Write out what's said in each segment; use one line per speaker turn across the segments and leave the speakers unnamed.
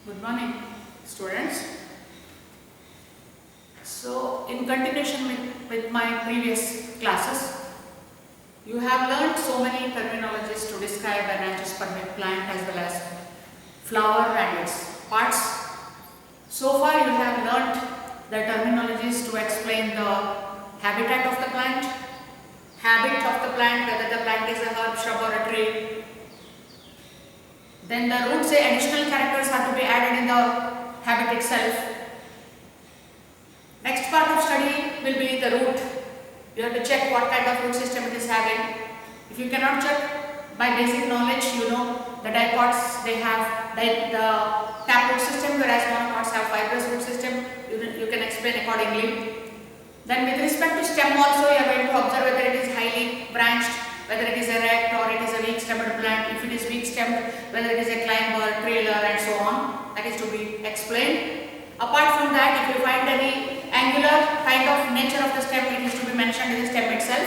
Good morning, students. So, in continuation with my previous classes, you have learned so many terminologies to describe an angiospermic plant as well as flower and its parts. So far, you have learned the terminologies to explain the habitat of the plant, habit of the plant, whether the plant is a herb, shrub or a tree. Then the roots, additional characters are to be added in the habit itself. Next part of study will be the root. You have to check what kind of root system it is having. If you cannot check by basic knowledge, you know the dicots, they have the taproot system, whereas monocots have fibrous root system. You can explain accordingly. Then with respect to stem also, you are going to observe whether it is highly branched, whether it is erect or it is a weak stemmed plant. If it is weak stemmed, whether it is a climber, trailer and so on. That is to be explained. Apart from that, if you find any angular kind of nature of the stem, it is to be mentioned in the stem itself.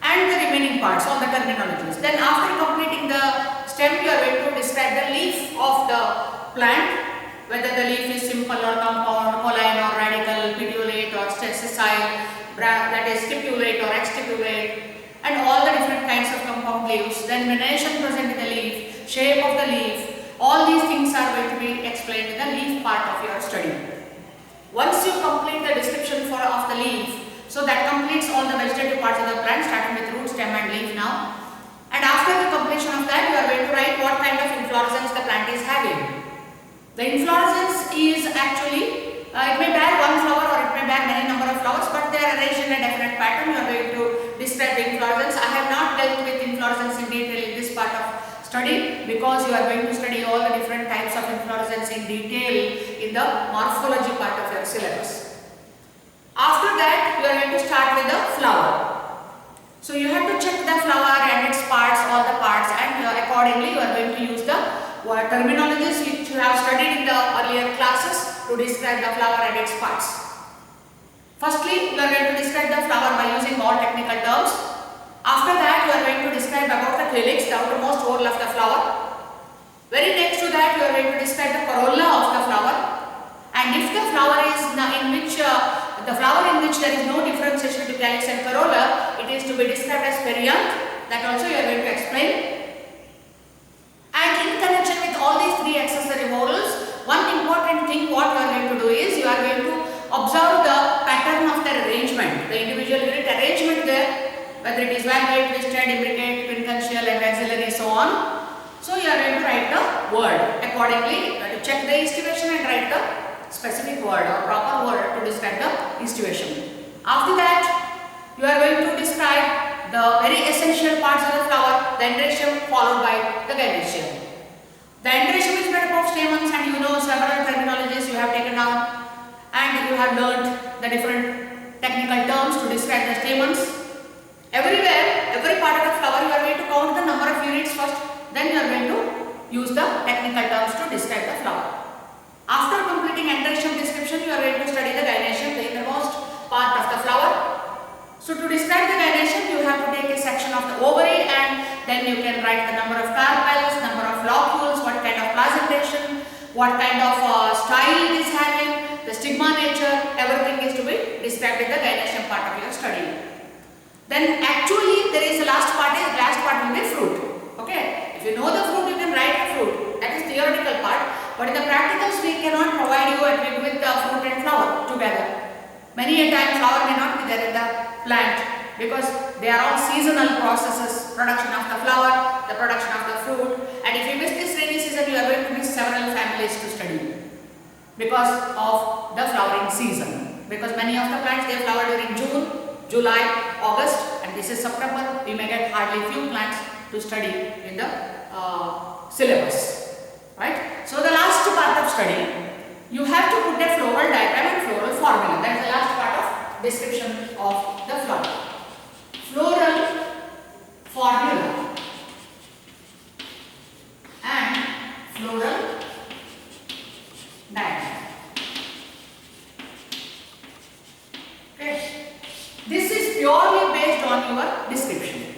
And the remaining parts, all the terminologies. Then after completing the stem, you are going to describe the leaf of the plant, whether the leaf is simple or compound, colline or radical, petiolate or sessile, that is stipulate or exstipulate, and all the different kinds of compound leaves. Then venation present in the leaf, shape of the leaf, all these things are going to be explained in the leaf part of your study. Once you complete the description of the leaf, so that completes all the vegetative parts of the plant, starting with root, stem and leaf now. And after the completion of that, you are going to write what kind of inflorescence the plant is having. The inflorescence is actually, it may bear one flower or it may bear many number of flowers, but they are arranged in a definite pattern. You are going to describe the inflorescence. I have not dealt with inflorescence in detail in this part of study because you are going to study all the different types of inflorescence in detail in the morphology part of your syllabus. After that, you are going to start with the flower. So you have to check the flower and its parts, all the parts, and accordingly you are going to use the terminologies which you have studied in the earlier classes to describe the flower and its parts. Firstly, you are going to describe the flower by using all technical terms. After that, you are going to describe about the calyx, the outermost whorl of the flower. Very next to that, you are going to describe the corolla of the flower. And if the flower is in which there is no differentiation to calyx and corolla, it is to be described as perianth. That also you are going to explain. And in connection with all these three accessory whorls, one important thing what you are going to do is you are going to observe the pattern of the arrangement, the individual unit arrangement there, whether it is valvate, twisted, imbricate, quincuntial and axillary, so on. So you are going to write the word. Accordingly, you have to check the estivation and write the specific word or proper word to describe the estivation. After that, you are going to describe the very essential parts of the flower, the androecium followed by the gynoecium. The androecium is made up of stamens, and you know several terminologies you have taken down, and you have learned the different technical terms to describe the stamens. Everywhere, every part of the flower, you are going to count the number of units first, then you are going to use the technical terms to describe the flower. After completing androecium description, you are going to study the gynoecium, the innermost part of the flower. So to describe the gynoecium, you have to take a section of the ovary and then you can write the number of carpels, number of locules, what kind of placentation, what kind of style it is having, the stigma nature, everything is to be described in the gynoecium part of your study. Then actually there is a last part will be fruit. Okay, if you know the fruit, you can write the fruit. That is theoretical part. But in the practicals, we cannot provide you with the fruit and flower together. Many a time flower may not be there in the plant because they are all seasonal processes, production of the flower, the production of the fruit, and if you miss this rainy season, you are going to miss several families to study because of the flowering season. Because many of the plants, they flower during June, July, August, and this is September. We may get hardly few plants to study in the syllabus, right? So the last part of study, you have to put a floral diagram and floral formula. That is the last part of description of the flower. Floral formula and floral diagram. Okay. This is purely based on your description.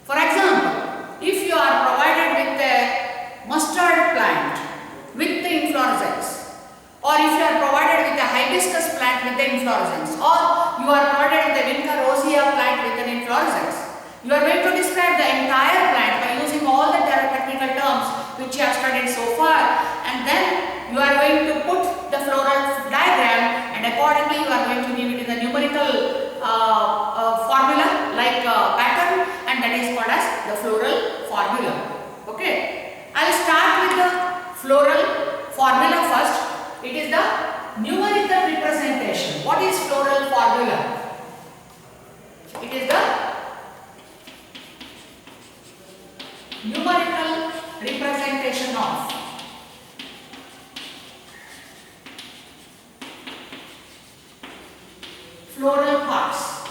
For example, if you are provided with a mustard plant or if you are provided with a hibiscus plant with the inflorescence, or you are provided with a vinca rosea plant with an inflorescence. You are going to describe the entire plant by using all the technical terms which you have studied so far, and then you are going to put the floral diagram, and accordingly you are going to give it in the numerical formula like pattern, and that is called as the floral formula. Okay, I will start with the floral formula first. It is the numerical representation. What is floral formula? It is the numerical representation of floral parts.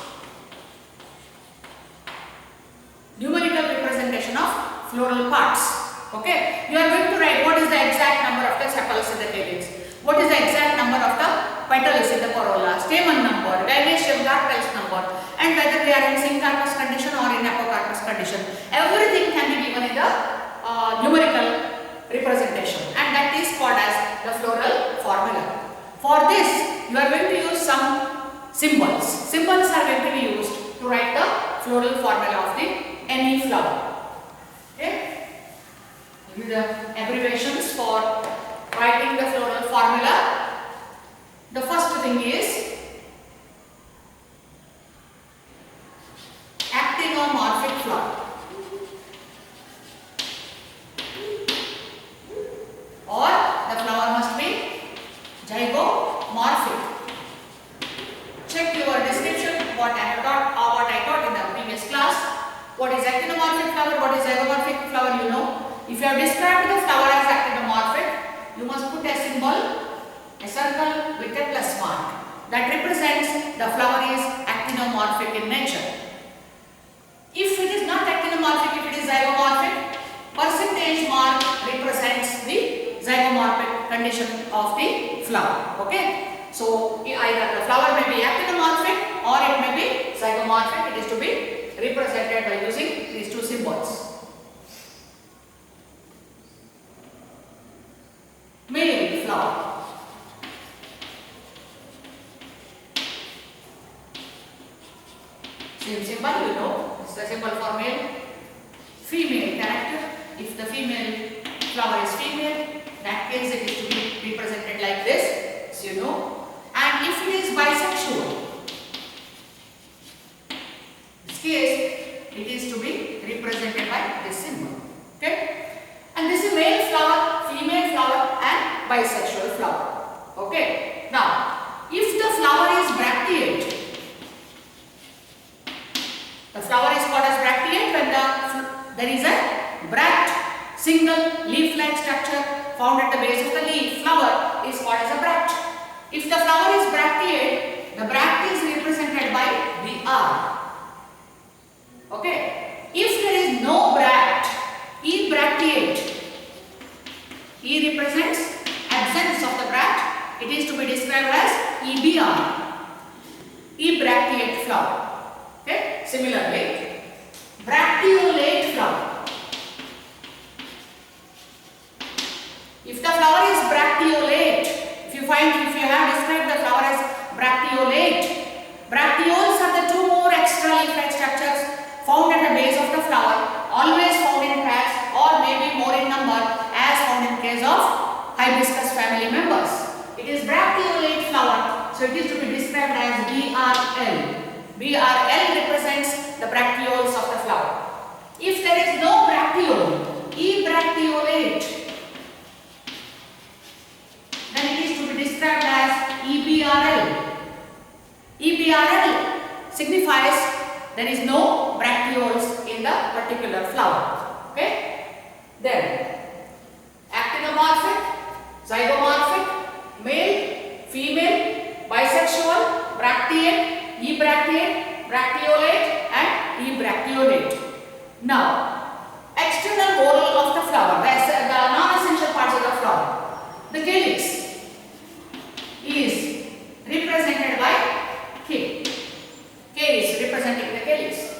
Numerical representation of floral parts. Okay, you are going to write what is the exact number of the sepals in the calyx, what is the exact number of the petals in the corolla, stamen number, dilatation, carpels number, and whether they are in syncarpous condition or in apocarpous condition. Everything can be given in the numerical representation, and that is called as the floral formula. For this, you are going to use some symbols. Symbols are going to be used to write the floral formula of any flower. Okay. Give the abbreviations for writing the floral formula. The first thing is actinomorphic flower, or the flower must be zygomorphic. Check your description what I taught in the previous class. What is actinomorphic flower, what is zygomorphic flower, you know. If you have described the flower as actinomorphic, you must put a symbol, a circle with a plus mark that represents the flower is actinomorphic in nature. If it is not actinomorphic, if it is zygomorphic, percentage mark represents the zygomorphic condition of the flower. Okay, so either the flower may be actinomorphic or it may be zygomorphic. It is to be represented by using these two symbols. Male flower. Same symbol, you know, it's the symbol for male. Female character. If the female flower is female, in that case it is to be represented like this, as you know. And if it is bisexual, in this case it is to be represented by this symbol. Okay, and this is male flower, female flower, and bisexual flower. Okay, now if the flower is bracteate, the flower is called as bracteate when there is a bract, single leaf-like structure found at the base of the leaf. Flower is called as a bract. If the flower is bracteate, the bract is represented by Br. Okay, if there is no bract, ebracteate, E represents absence of the bract, it is to be described as EBR, ebracteate flower. Okay, similarly, bracteolate flower. If the flower is bracteolate, if you have described the flower as bracteolate, bracteoles are the two more extra leaf-like structures found at the base of the flower, always found in pairs or maybe more in number, as found in case of hibiscus family members. It is bracteolate flower, so it is to be described as BRL. BRL represents the bracteoles of the flower. If there is no bracteole, ebracteolate, then it is to be described as EBRL. EBRL signifies there is no bracteoles in the particular flower. Okay? Then, actinomorphic, zygomorphic, male, female, bisexual, bracteate, ebracteate, bracteolate, and ebracteolate. Now, external whorl of the flower, the non-essential parts of the flower. The calyx is represented by K. K is representing the calyx.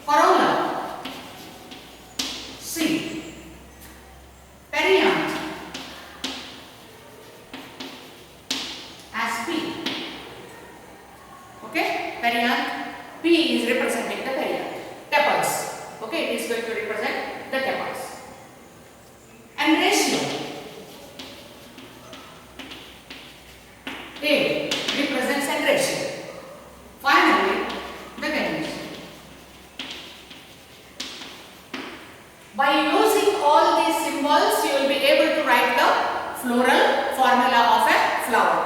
Corolla, C. Perianth, A represents androecium. Finally, the ganation. By using all these symbols, you will be able to write the floral formula of a flower.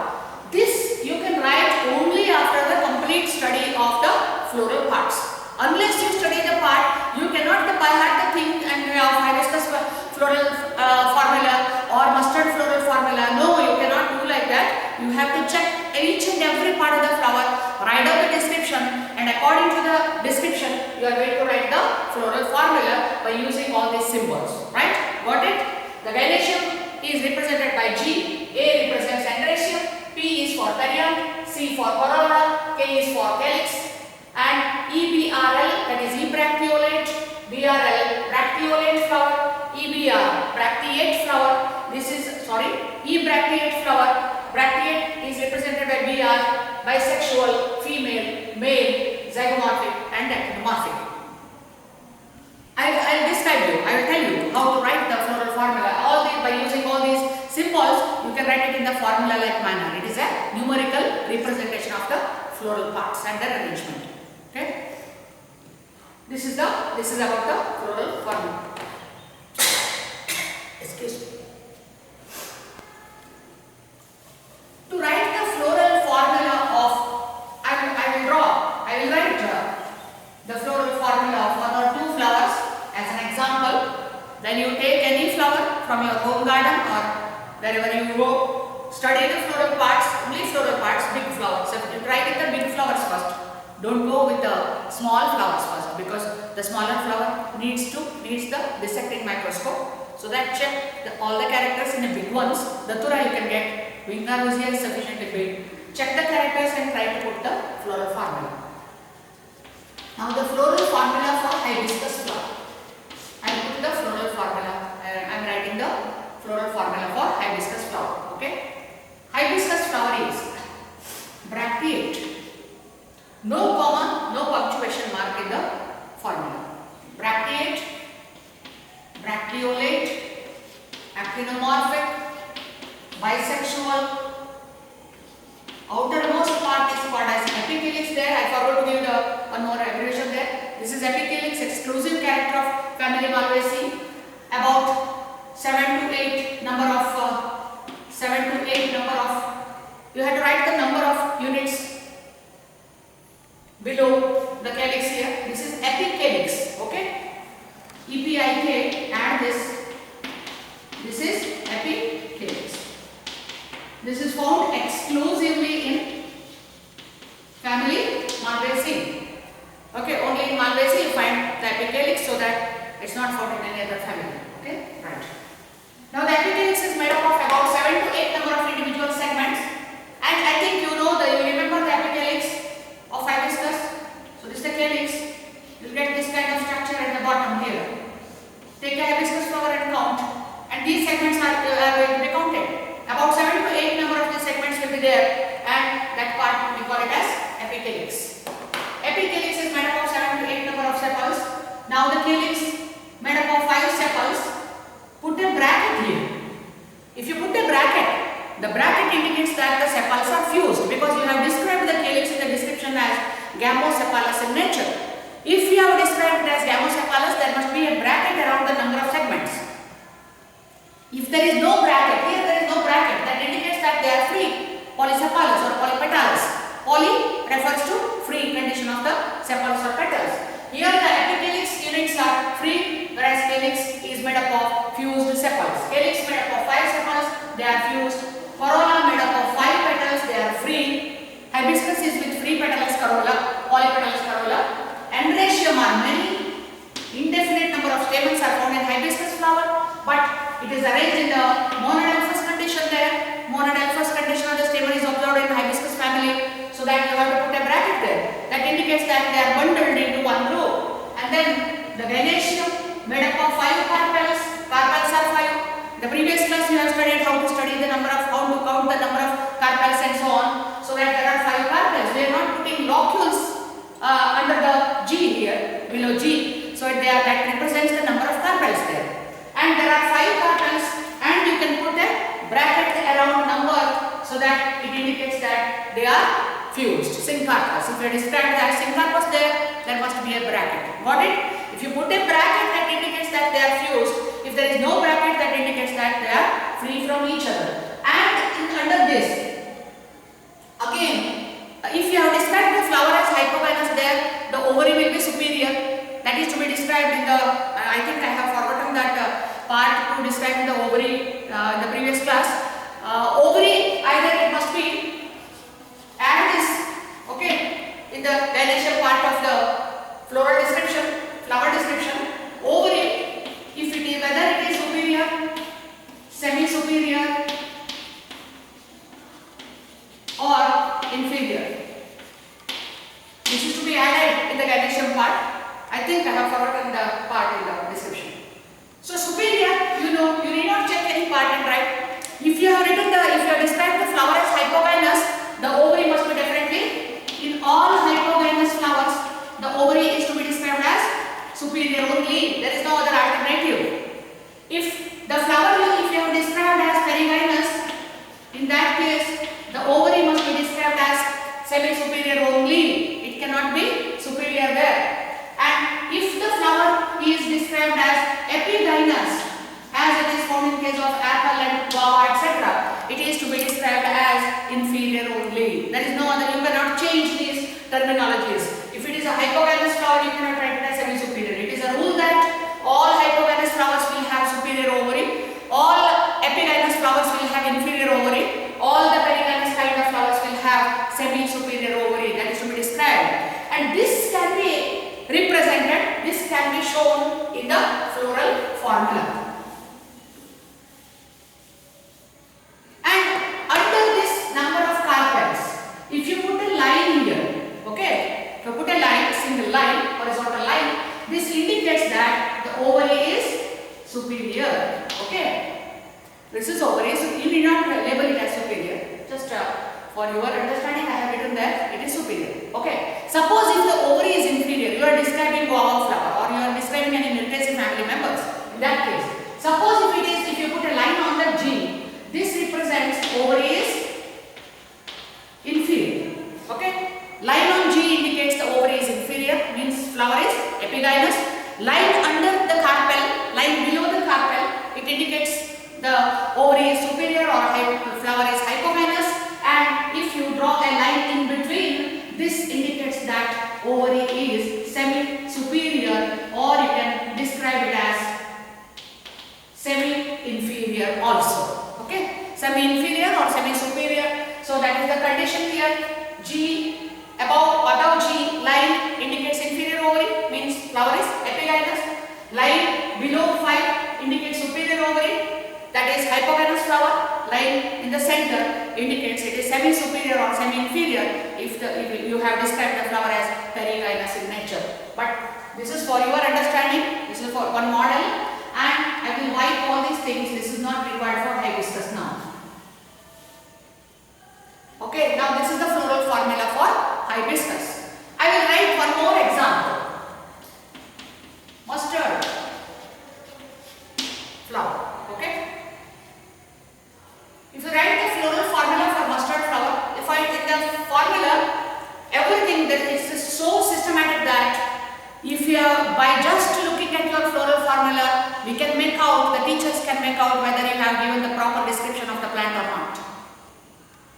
This you can write only after the complete study of the floral parts. Unless you study the part, you cannot by heart the thing and hibiscus floral formula or mustard floral formula. No, you cannot do like that. You have to check each and every part of the flower, write out the description, and according to the description, you are going to write the floral formula by using all these symbols. Right? Got it? The gynoecium is represented by G. A represents androecium. P is for perianth. C for corolla. K is for calyx. And EBRL, that is ebracteolate. BRL, bracteolate flower. EBR, bracteate flower. This is, ebracteate flower. Bracteate is represented by BR, bisexual, female, male, zygomorphic and actinomorphic. I will describe you, I will tell you how to write the floral formula. By using all these symbols, you can write it in the formula like manner. It is a numerical representation of the floral parts and their arrangement. Okay? This is about the floral formula. Excuse me. To write the floral formula of, I will write the floral formula of one or two flowers as an example. Then you take any flower from your home garden or wherever you go, study the floral parts, only floral parts, big flowers. So you try with the big flowers first. Don't go with the small flowers first, because the smaller flower needs the dissecting microscope. So that check all the characters in the big ones. Datura you can get, Vinca rosea is sufficiently big. Check the characters and try to put the floral formula. Now the floral formula for hibiscus flower. I will put the floral formula. I am writing the floral formula for hibiscus flower. Okay. Hibiscus flower is bracteate. No comma, no punctuation mark in the formula. Bracteate, bracteolate, actinomorphic, bisexual. Outermost part is called as epicalyx there. I forgot to give one more abbreviation there. This is epicalyx, exclusive character of family Malvaceae. About 7 to 8 number of, you have to write the number of units below the calyx here. This is epicalyx, okay? EPIK and this is epicalyx. This is found exclusively in family Malvaceae. Okay, only in Malvaceae you find the epicalyx, so that it's not found in any other family. Okay, right. Now the epicalyx is made up of about 7 to 8 number of individual segments, and I think you remember the epicalyx of hibiscus. So this is the calyx. You get this kind of structure at the bottom here. Take a hibiscus flower and count, and these segments are going to be counted. About 7 to 8 number of the segments will be there, and that part we call it as epicalyx. Epicalyx is made up of 7 to 8 number of sepals. Now the calyx made up of 5 sepals. Put a bracket here. If you put a bracket, the bracket indicates that the sepals are fused, because you have described the calyx in the description as gamosepalous in nature. If you have described it as gamosepalous, there must be a bracket around the number of segments. If there is no bracket, here there is no bracket, that indicates that they are free, polysepalous or polypetalous. Poly refers to free condition of the sepals or petals. Here the epicalyx units are free, whereas calyx is made up of fused sepals. Calyx made up of 5 sepals, they are fused. Corolla made up of 5 petals, they are free. Hibiscus is with free petalous corolla, polypetalous corolla. Androecium are many. Indefinite number of stamens are found in hibiscus flower, but it is arranged in the monadelphous condition there. Monadelphous condition of the stamen is observed in the hibiscus family, so that you have to put a bracket there. That indicates that they are bundled into one row. And then the gynoecium made up of 5 carpels. Carpels are 5. The previous class you have studied how to count the number of carpels and so on. So that there are 5 carpels. We are not putting locules under the G here, below G. So that represents the number of carpels there. And there are 5 carpels, and you can put a bracket around number, so that it indicates that fused, syncarpus. If you describe that syncarpus there must be a bracket. Got it? If you put a bracket, that indicates that they are fused. If there is no bracket, that indicates that they are free from each other. And under this, again, if you have described the flower as hypogynous there, the ovary will be superior. That is to be described in the, I think I have forgotten that part to describe the ovary in the previous class. Ovary, either it must be, add this, okay, in the gynoecial part of the floral description, flower description. Ovary, if it is, whether it is superior, semi-superior or inferior, this is to be added in the gynoecial part. I think I have forgotten the part in the description. So superior, you know, you need not check any part and write. If you have written if you have described the flower as hypogynous, the ovary must be definitely, in all hypogynous flowers, the ovary is to be described as superior only. There is no other alternative. If the flower, if you have described as perigynous, in that case, the ovary must be described as semi-superior only. It cannot be superior there. And if the flower is described as epigynous, as it is found in case of apple and guava, etc., it is to be described as inferior only. There is no other, you cannot change these terminologies. If it is a hypogynous flower, you cannot write it as semi-superior. It is a rule that all hypogynous flowers will have superior ovary, all epigynous flowers will have inferior ovary, all the perigynous kind of flowers will have semi-superior ovary. That is to be described. And this can be represented, this can be shown in the floral formula. And under this number of carpels, if you put a line here, okay, if you put a line, single line, horizontal line, this indicates that the ovary is superior, okay. This is ovary, so you need not label it as superior, just for your understanding I have written that it is superior, okay. Suppose if the ovary is inferior, you are describing guava flower or you are describing any Myrtaceae family members. In that case, suppose if it is, if you put a line on the G, this represents ovary is inferior, okay. Line on G indicates the ovary is inferior, means flower is epigynous. Line under the carpel, line below the carpel, it indicates the ovary is superior or flower is hypogynous. And if you draw a line in between, this indicates that ovary is semi-superior, or you can describe it as semi-inferior also. Okay, semi-inferior or semi-superior. So that is the condition here. G above G line indicates inferior ovary, means flower is epigynous. Line below 5 indicates superior ovary, that is hypogynous flower. Line in the center indicates it is semi-superior or semi-inferior if you have described the flower as perigynous in nature. But this is for your understanding, this is for one model, and I will wipe all these things. This is not required for hibiscus now. Okay, now this is the floral formula for hibiscus. I will write one more example. Mustard flower, okay. If you write the floral formula for mustard flower, if I take the formula, everything that is so systematic that if you are, by just looking at your floral formula, we can make out, the teachers can make out whether you have given the proper description of the plant or not.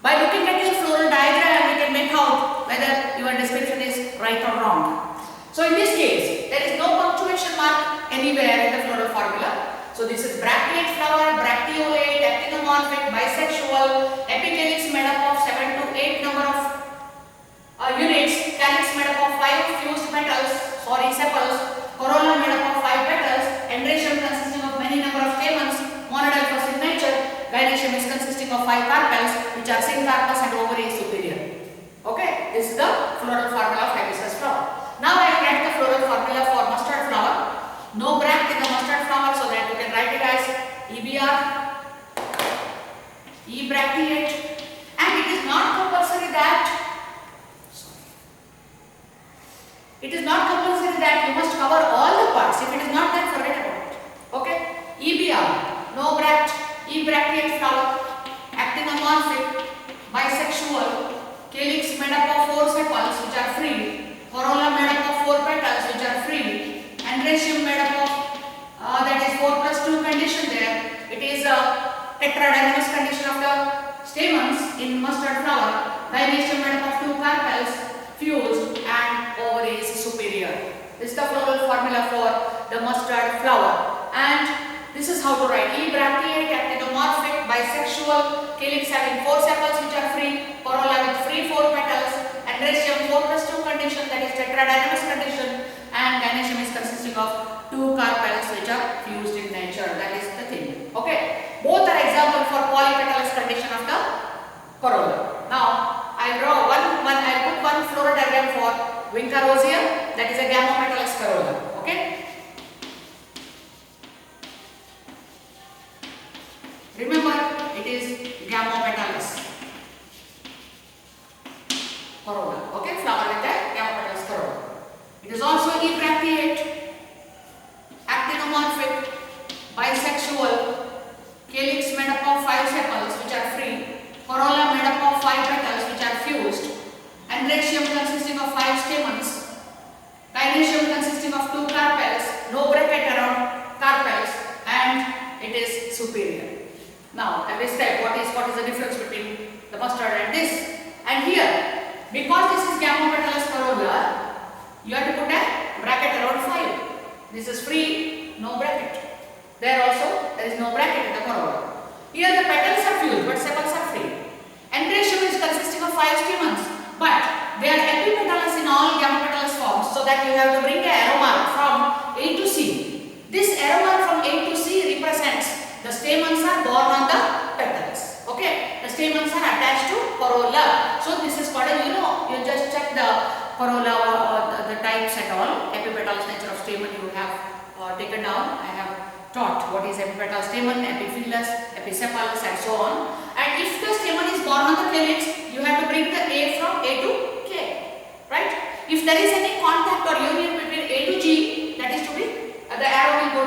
By looking at your floral diagram, we can make out whether your description is right or wrong. So in this case, there is no punctuation mark anywhere in the floral formula. So this is bracteate flower, bracteolate, actinomorphic, bisexual, epicalyx made up of 7 to 8 number of units, calyx made up of 5 fused petals, sepals, corolla made up of 5 petals, endracium consisting of many number of stamens, monodelphous in nature, gynoecium is consisting of 5 carpels, which are syncarpus and ovary is superior. Okay, this is the floral formula of hibiscus flower. Now I write the floral formula for mustard flower. No bract in the mustard flower, so that you can write it as EBR, E bracteate, and it is not compulsory that you must cover all the parts. If it is not, then forget about it. Okay, EBR, no bract, E bracteate flower, actinomorphic, bisexual, calyx made up of 4 sepals which are free, corolla made up of 4 petals which are free, androecium made up of that is 4 plus 2 condition there. It is a tetradynamous condition of the stamens in mustard flower. Gynoecium made up of 2 carpels fused and ovaries superior. This is the floral formula for the mustard flower, and this is how to write. Ebracteate, actinomorphic, bisexual, calyx having 4 sepals which are free, corolla with free 4 petals, androecium 4 plus 2 condition, that is tetradynamous condition, and gynoecium is consisting of 2 carpels which are fused in nature. That is the thing. Okay. Both are example for polypetalous condition of the corolla. Now I draw I put one floral diagram for Vinca rosea, that is a gamopetalous corolla. Okay. Remember, it is gamopetalous corolla. Okay, flower with a gamopetalous corolla. It is also ebracteate, actinomorphic, bisexual, calyx made up of 5 sepals which are free, corolla made up of 5 petals which are fused, androecium consisting of 5 stamens, gynoecium consisting of 2 carpels, no bracket around carpels, and it is superior. Now I will describe what is the difference between the mustard and this. And here, because this is gamopetalous corolla, you have to put a bracket around 5. This is free, no bracket. There also, there is no bracket in the corolla. Here the petals are fused, but sepals are free. Androecium is consisting of 5 stamens, but they are epipetalous in all gamopetalous forms, so that you have to bring the arrow mark from A to C. This arrow mark from A to C represents the stamens are borne on the petals. Okay, the stamens are attached to corolla. So this is called, you just check the corolla, the types and all, epipetalous nature of stamen you have taken down. I have taught what is epipetal stamen, epiphyllus, episepalous and so on. And if the stamen is borne on the calyx, you have to bring the A from A to K, right? If there is any contact or union between A to G, that is to be, the arrow will go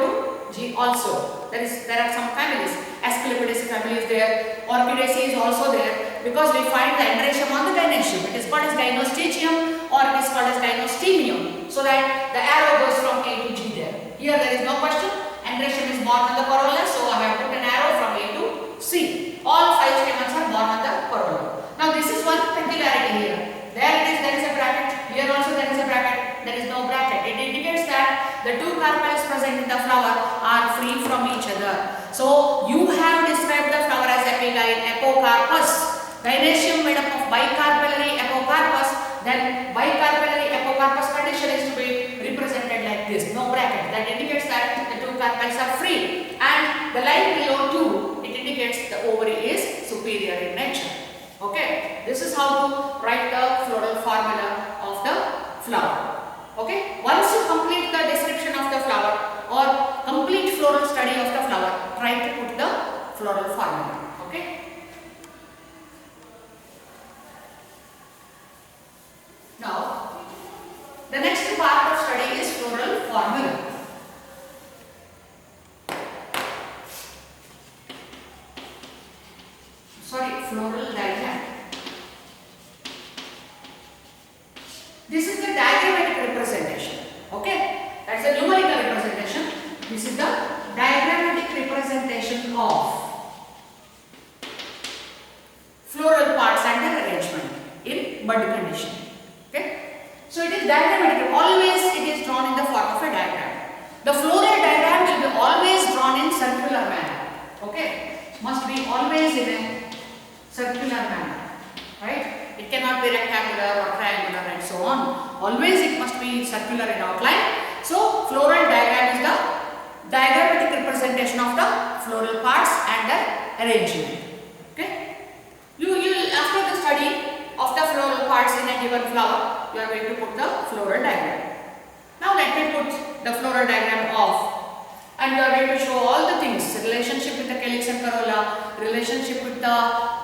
to G also. There are some families, Asclepidaceae family is there, Orchidaceae is also there, because we find the androecium on the gynoecium. It is called as gynostichium or it is called as gynostemium, so that the arrow goes from A to G there. Here there is no question. Androecium is born on the corolla, so I have put an arrow from A to C. All 5 stamens are born on the corolla. Now this is one peculiarity here. There is a bracket. Here also there is a bracket. There is no bracket. It indicates that the 2 carpels present in the flower are free from each other. So you have described the flower as epigyne, apocarpus. Gynoecium made up of bicarpellary apocarpus. Then bicarpellary apocarpus condition is to be represented like this. No bracket. That indicates that the 2 carpels are free. And the line below 2, it indicates the ovary is superior in nature. Okay. This is how to write the floral formula of the flower. Okay. Once you complete the description of the flower or complete floral study of the flower, try to put the floral formula. Okay. Now, the next part of study is floral formula. Floral diagram. This is the diagrammatic representation. Okay, that's a numerical representation. This is the diagrammatic representation of floral parts and their arrangement in bud condition. Okay, so it is diagrammatic. Always it is drawn in the form of a diagram. The floral diagram will be always drawn in circular manner. Okay, must be always in a circular manner, right? It cannot be rectangular or triangular and so on. Always it must be circular in outline. So floral diagram is the diagrammatic representation of the floral parts and their arrangement. Okay? You after the study of the floral parts in a given flower, you are going to put the floral diagram. Now let me put the floral diagram of, and you are going to show all the things: relationship with the calyx and corolla, relationship with the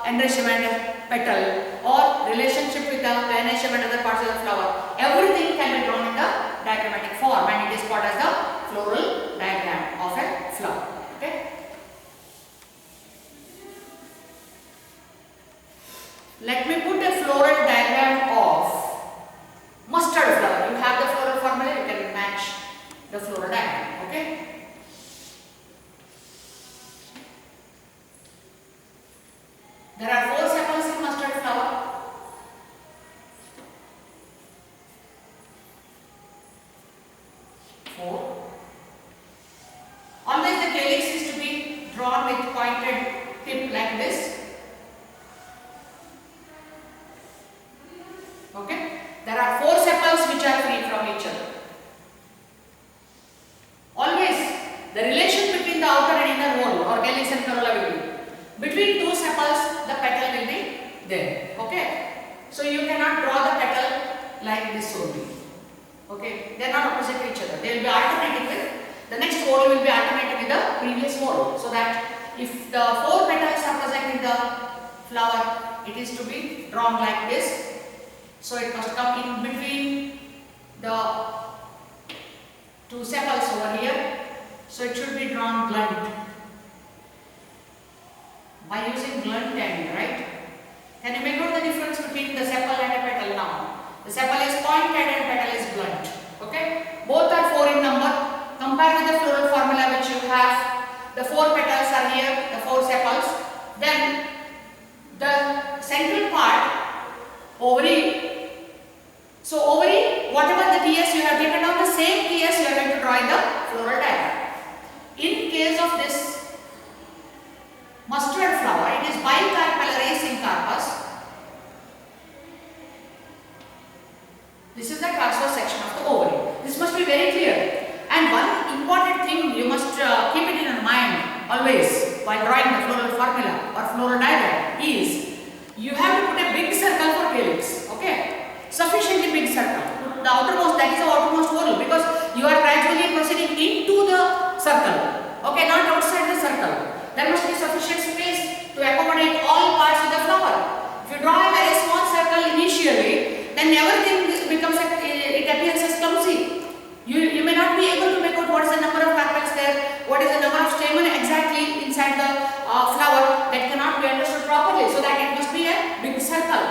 androecium and petal, or relationship with the gynoecium and other parts of the flower. Everything can be drawn in the diagrammatic form, and it is called as the floral diagram of a flower. Okay. Let me put a floral diagram There are 4 sepals in mustard flower. Always the calyx is to be drawn with pointed tip like this. Okay. There are 4 sepals which are free from each other. Always the relation between the outer and inner wall or calyx and corolla will be. Between 2 sepals the petal will be there. Okay. So you cannot draw the petal like this only. Okay. They are not opposite to each other. They will be alternating with the next whorl will be alternating with the previous whorl. So that if the 4 petals are present in the flower, it is to be drawn like this. So it must come in between the 2 sepals over here. So it should be drawn blunt. By using blunt end, right? Can you make out the difference between the sepal and a petal now? The sepal is pointed and petal is blunt. Okay? Both are 4 in number. Compare with the floral formula which you have. The 4 petals are here, the 4 sepals. Then the central part, ovary. So ovary, whatever the TS you have taken down, the same TS you are going to draw in the floral diagram. In case of this mustard flower, it is bicarpellary syncarpus. This is the transverse section of the ovary. This must be very clear. And one important thing you must keep it in your mind always while drawing the floral formula or floral diagram is you have to put a big circle for calyx. Okay, sufficiently big circle. The outermost, that is the outermost whorl, because you are gradually proceeding into the circle. Okay, not outside the circle. There must be sufficient space to accommodate all parts of the flower. If you draw a very small circle initially, then everything becomes it appears as clumsy. You may not be able to make out what is the number of carpels there, what is the number of stamen exactly inside the flower. That cannot be understood properly. So that it must be a big circle.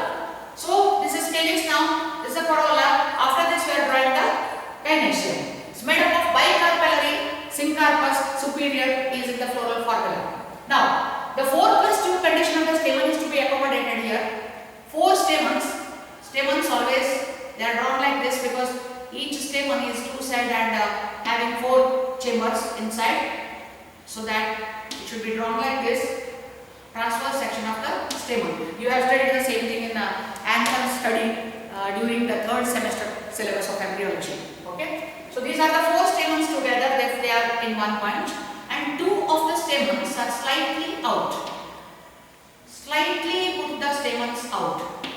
So this is calyx now, this is the corolla. After this we are drawing the gynoecium. It's made up of bicarpellary syncarpus superior is in the floral formula. Now the 4+2 condition of the stamen is to be accommodated here. 4 stamens. Stamens always they are drawn like this because each stamen is 2-sided and having 4 chambers inside, so that it should be drawn like this. Transverse section of the stamen. You have studied the same thing in anthem study during the 3rd semester syllabus of embryology. Okay, so these are the 4 stamens together. They are in one bunch, and 2 of the stamens are slightly out. Slightly put the stamens out.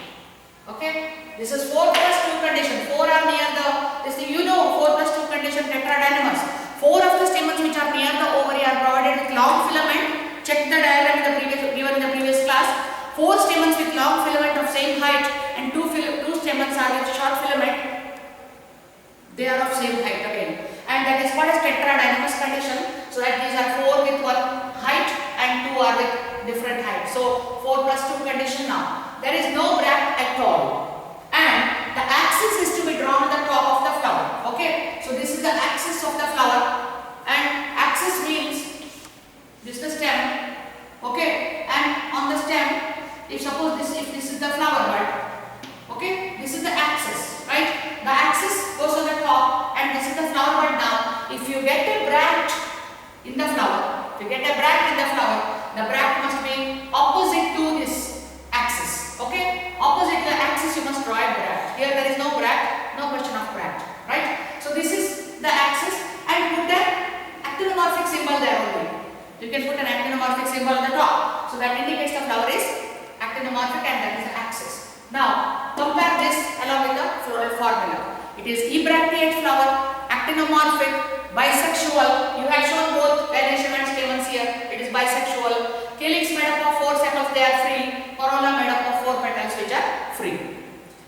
Okay. This is 4+2 condition. 4 are near the, this thing you know, 4+2 condition tetradynamus. 4 of the stamens which are near the ovary are provided with long filament. Check the diagram in the previous, given in the previous class. 4 stamens with long filament of same height and 2 stamens are with short filament. They are of same height again. And that is called as tetradynamus condition. So that these are 4 with one height and 2 are with different height. So 4+2 condition now. There is no bract at all. And the axis is to be drawn on the top of the flower. Okay, so this is the axis of the flower, and axis means this is the stem. Okay, and on the stem, if suppose if this is the flower bud, okay, this is the axis, right? The axis goes on the top, and this is the flower bud now. If you get a bract in the flower, the bract must be opposite to this axis. Okay, opposite the axis you must draw a bract. Here there is no bract, no question of bract, right? So this is the axis, and put an actinomorphic symbol there only. You can put an actinomorphic symbol on the top, so that indicates the flower is actinomorphic and that is the axis. Now compare this along with the floral formula. It is ebracteate flower, actinomorphic, bisexual. You have shown both gynoecium and stamens here. It is bisexual. Calyx made up of 4 sepals, they are free. Corolla made up of 4 petals which are free.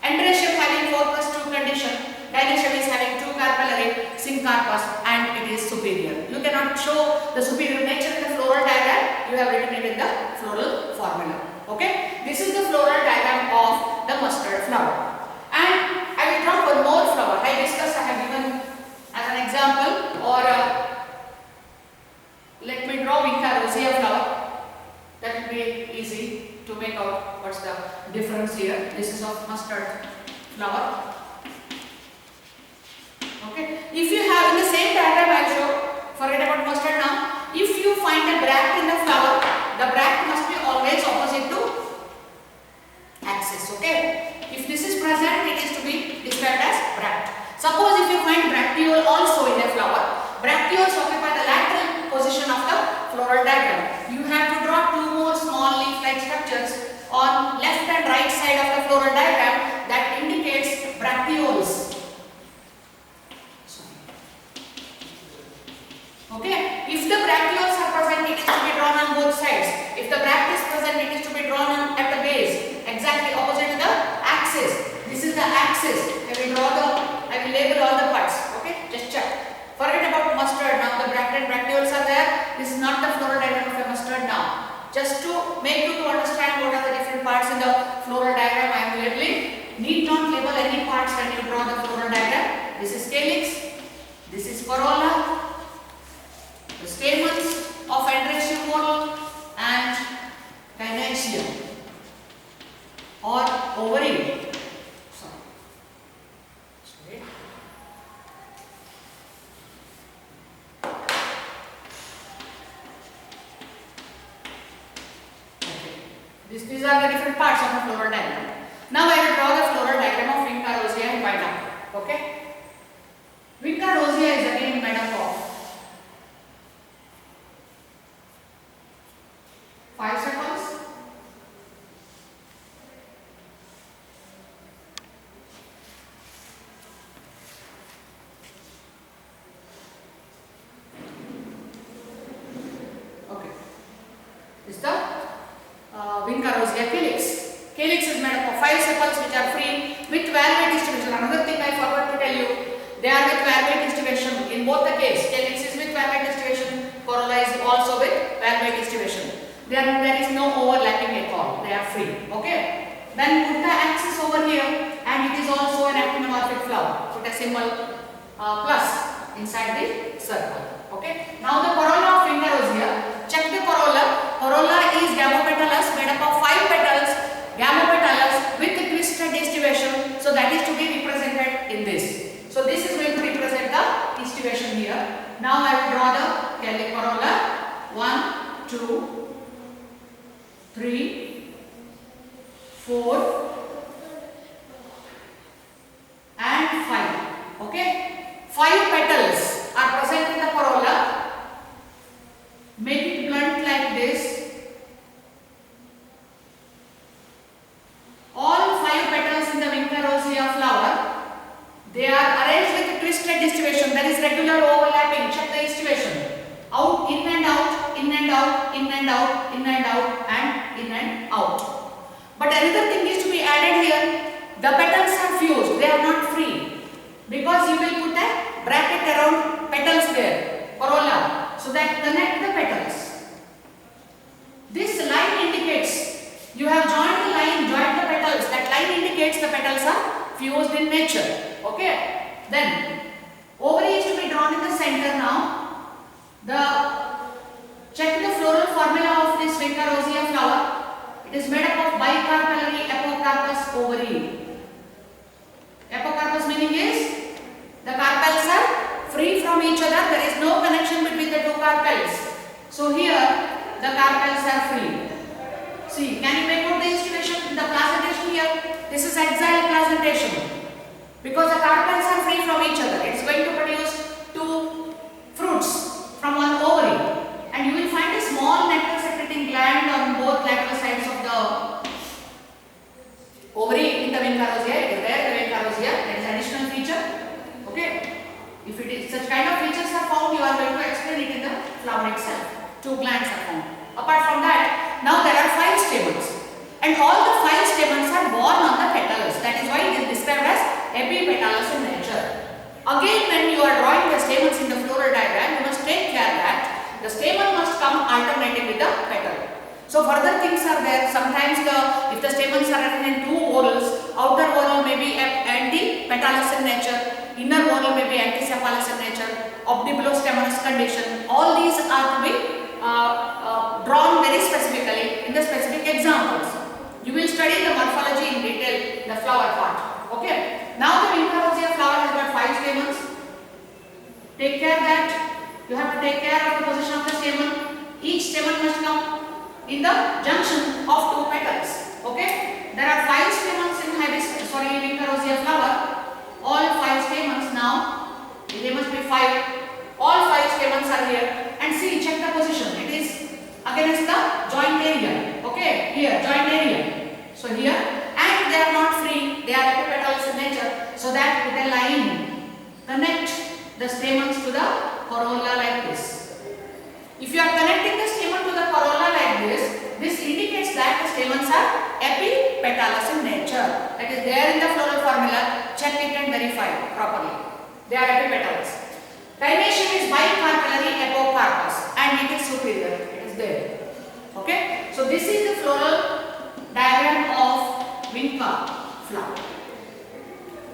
Androecium having 4+2 condition. Gynoecium is having 2 carpellary syncarpus and it is superior. You cannot show the superior nature in the floral diagram. You have written it in the floral formula. Okay. This is the floral diagram of the mustard flower. And I will draw one more flower. Hibiscus I have given as an example, or let me draw Vinca rosea flower. That will be easy to make out what's the difference here. This is of mustard flower. Okay. If you have in the same diagram I will show, forget about mustard now. If you find a bract in the flower, the bract must be always opposite to axis. Okay. If this is present, it is to be described as bract. Suppose if you find bracteole also in a flower, bracteoles occupy the lateral position of the floral diagram. You have to draw two more small leaf-like structures on left and right side of the floral diagram that indicates bracteoles. Okay, if the bracteoles are present, it is to be drawn on both sides. If the bract is present, it is to be drawn on at the base, exactly opposite to the axis. This is the axis. I will label all the parts. Okay, just check. Forget about mustard now. The bract and bracteoles are there. This is not the floral diagram of a mustard now. Just to make you to understand what are the different parts in the floral diagram, I am labeling. Need not label any parts when you draw the floral diagram. This is calyx. This is corolla. The stamens of androecium whorl and gynoecium or ovary. Sorry. Okay. These are the different parts of the floral diagram. Now I will draw the floral diagram of Vinca rosea and vita. Okay. Vinca rosea is again made up of 5 sepals, okay. This is the Vinca rosea calyx. Calyx is made up of 5 sepals which are free with valvate distribution. Another thing I forgot to tell you, they are with valvate distribution in both the case. Calyx is with valvate distribution, corolla is also with valvate distribution. There is no overlapping at all. They are free. Okay. Then put the axis over here, and it is also an actinomorphic flower. Put a symbol plus inside the circle. Okay. Now the corolla of Vinca rosea. Check the corolla. Corolla is gamopetalous, made up of 5 petals. Gamopetalous with the twisted estivation. So that is to be represented in this. So this is going to represent the estivation here. Now I will draw the corolla. 1, 2, 3, 4 and 5. Okay, 5 petals are present in the corolla. Make it blunt like this. All 5 petals in the Vinca rosea flower, they are arranged with twisted estivation. There is regular overlapping. Check the estivation. Out, in and out, in and out, in and out, in and out, and in and out. But another thing is to be added here. The petals are fused, they are not free. Because you will put a bracket around petals there, corolla, so that connect the petals. This line indicates, you have joined the line, joined the petals. That line indicates the petals are fused in nature. Okay. Then, ovary is to be drawn in the center now. Check the floral formula of this Vinca rosea flower. It is made up of bicarpellary apocarpous ovary. Apocarpous meaning is the carpels are free from each other. There is no connection between the two carpels. So here the carpels are free. See, can you make out the estivation, the placentation here? This is axial placentation. Because the carpels are free from each other, it is going to produce 2 fruits from one ovary, and you will find a small nectar secreting gland on both lateral sides of the ovary in the Vinca rosea. It is there, the Vinca rosea. That is additional feature. Okay. If it is such kind of features are found, you are going to explain it in the flower itself. 2 glands are found. Apart from that, now there are 5 stamens, and all the 5 stamens are borne on the petals. That is why it is described as epipetalous in nature. Again, when you are drawing the stamens in the floral diagram, you must take care that the stamen must come alternating with the petal. So further things are there. Sometimes if the stamens are written in 2 whorls, outer whorl may be antipetalous in nature, inner whorl may be antisepalous in nature, obdibulostaminous condition. All these are to be drawn very specifically in the specific examples. study the morphology in detail, the flower part. Okay. Now the Vinca rosea flower has got 5 stamens. Take care that you have to take care of the position of the stamen. Each stamen must come in the junction of 2 petals. Okay. There are 5 stamens in Vinca rosea flower. All 5 stamens now. They must be 5. All 5 stamens are here. And see, check the position. It is against the joint area. Okay. Here, joint area. So here, and they are not free. They are epipetals in nature. So that with a line connect the stamens to the corolla like this. If you are connecting the stamen to the corolla like this indicates that the stamens are epipetalous in nature. That is there in the floral formula. Check it and verify properly. They are epipetals. Gynoecium is bicarpellary apocarpus and it is superior. It is there. Okay. So this is the floral diagram of Vinca flower.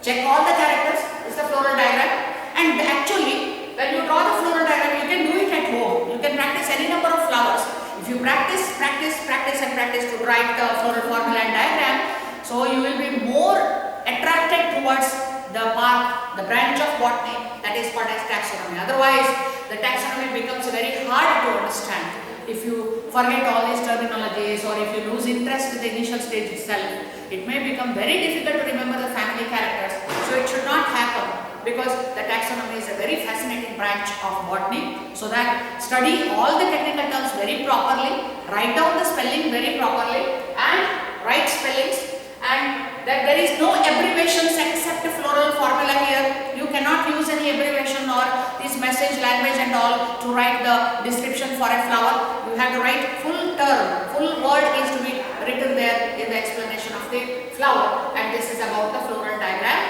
Check all the characters. This is the floral diagram. And actually, when you draw the floral diagram, you can do it at home. You can practice any number of flowers. If you practice to write the floral formula and diagram, so you will be more attracted towards the part, the branch of botany that is called as taxonomy. Otherwise, the taxonomy becomes very hard to understand. If you forget all these terminologies or if you lose interest in the initial stage itself, it may become very difficult to remember the family characters. So it should not happen, because the taxonomy is a very fascinating branch of botany. So that study all the technical terms very properly, write down the spelling very properly and write spellings, and that there is no abbreviations except floral formula here. You cannot use any abbreviation or this message language and all to write the description for a flower. You have to write full term, full word is to be written there in the explanation of the flower, and this is about the floral diagram,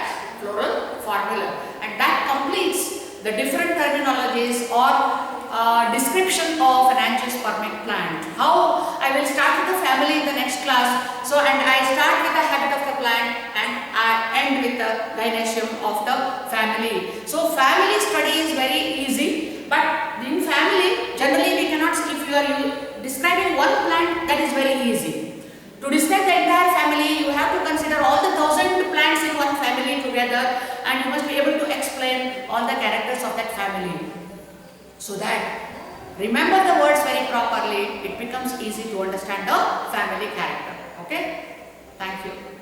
floral formula, and that completes the different terminologies or description of an angiospermic plant. How I will start with the family in the next class. So, and I start with the habit of the plant and I end with the gynoecium of the family. So family study is very easy, but in family generally we cannot, if you are describing one plant, that is very easy. To describe the entire family, you have to consider all the 1000 plants in one family together, and you must be able to explain all the characters of that family. So that remember the words very properly, it becomes easy to understand the family character. Okay? Thank you.